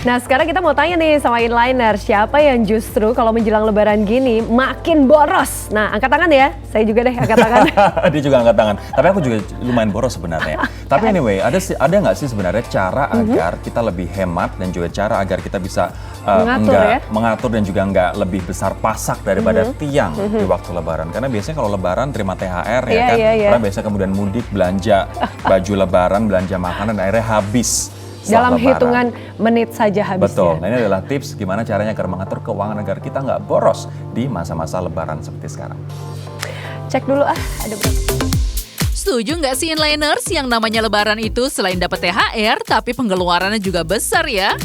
Nah sekarang kita mau tanya nih sama inliner, siapa yang justru kalau menjelang lebaran gini makin boros? Nah angkat tangan ya, saya juga deh angkat tangan. Dia juga angkat tangan, tapi aku juga lumayan boros sebenarnya. Tapi anyway, ada nggak sih sebenarnya cara agar kita lebih hemat dan juga cara agar kita bisa mengatur dan juga nggak lebih besar pasak daripada tiang di waktu lebaran? Karena biasanya kalau lebaran terima THR ya kan, karena biasanya kemudian mudik belanja baju lebaran, belanja makanan, akhirnya habis. Dalam hitungan menit saja habisnya. Betul, nah ini adalah tips gimana caranya agar mengatur keuangan agar kita nggak boros di masa-masa lebaran seperti sekarang. Cek dulu ada berapa. Setuju nggak sih inliners yang namanya lebaran itu selain dapat THR tapi pengeluarannya juga besar ya?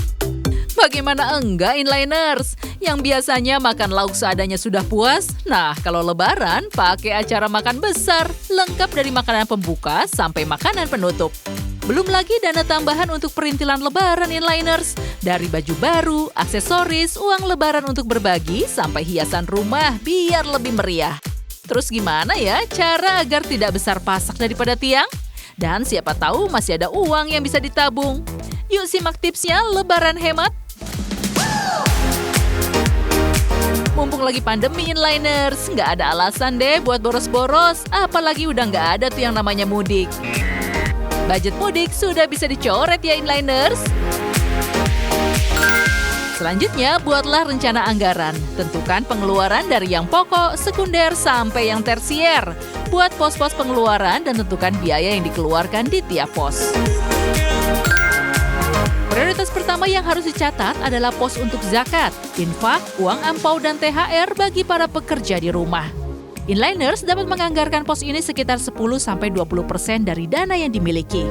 Bagaimana enggak inliners? Yang biasanya makan lauk seadanya sudah puas, nah kalau lebaran pakai acara makan besar, lengkap dari makanan pembuka sampai makanan penutup. Belum lagi dana tambahan untuk perintilan lebaran inliners. Dari baju baru, aksesoris, uang lebaran untuk berbagi, sampai hiasan rumah biar lebih meriah. Terus gimana ya cara agar tidak besar pasak daripada tiang? Dan siapa tahu masih ada uang yang bisa ditabung. Yuk simak tipsnya lebaran hemat. Mumpung lagi pandemi inliners, nggak ada alasan deh buat boros-boros. Apalagi udah nggak ada tuh yang namanya mudik. Budget mudik sudah bisa dicoret ya inliners. Selanjutnya, buatlah rencana anggaran. Tentukan pengeluaran dari yang pokok, sekunder, sampai yang tersier. Buat pos-pos pengeluaran dan tentukan biaya yang dikeluarkan di tiap pos. Prioritas pertama yang harus dicatat adalah pos untuk zakat, infak, uang ampau, dan THR bagi para pekerja di rumah. Inliners dapat menganggarkan pos ini sekitar 10-20% dari dana yang dimiliki.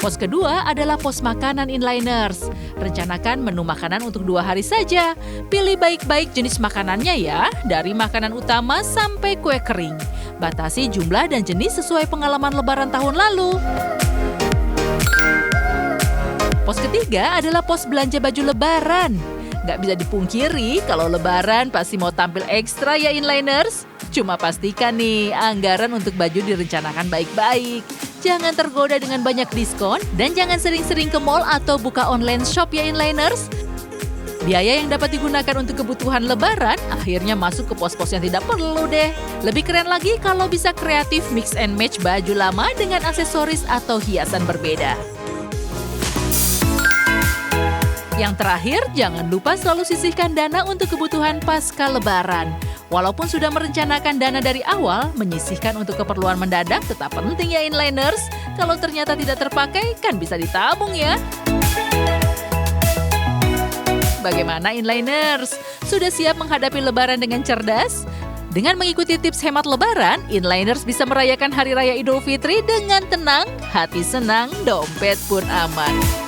Pos kedua adalah pos makanan inliners. Rencanakan menu makanan untuk 2 hari saja. Pilih baik-baik jenis makanannya ya, dari makanan utama sampai kue kering. Batasi jumlah dan jenis sesuai pengalaman lebaran tahun lalu. Pos ketiga adalah pos belanja baju lebaran. Nggak bisa dipungkiri kalau lebaran pasti mau tampil ekstra ya inliners. Cuma pastikan nih anggaran untuk baju direncanakan baik-baik. Jangan tergoda dengan banyak diskon dan jangan sering-sering ke mall atau buka online shop ya inliners. Biaya yang dapat digunakan untuk kebutuhan lebaran akhirnya masuk ke pos-pos yang tidak perlu deh. Lebih keren lagi kalau bisa kreatif mix and match baju lama dengan aksesoris atau hiasan berbeda. Yang terakhir, jangan lupa selalu sisihkan dana untuk kebutuhan pasca lebaran. Walaupun sudah merencanakan dana dari awal, menyisihkan untuk keperluan mendadak tetap penting ya inliners. Kalau ternyata tidak terpakai, kan bisa ditabung ya. Bagaimana inliners? Sudah siap menghadapi lebaran dengan cerdas? Dengan mengikuti tips hemat lebaran, inliners bisa merayakan Hari Raya Idul Fitri dengan tenang, hati senang, dompet pun aman.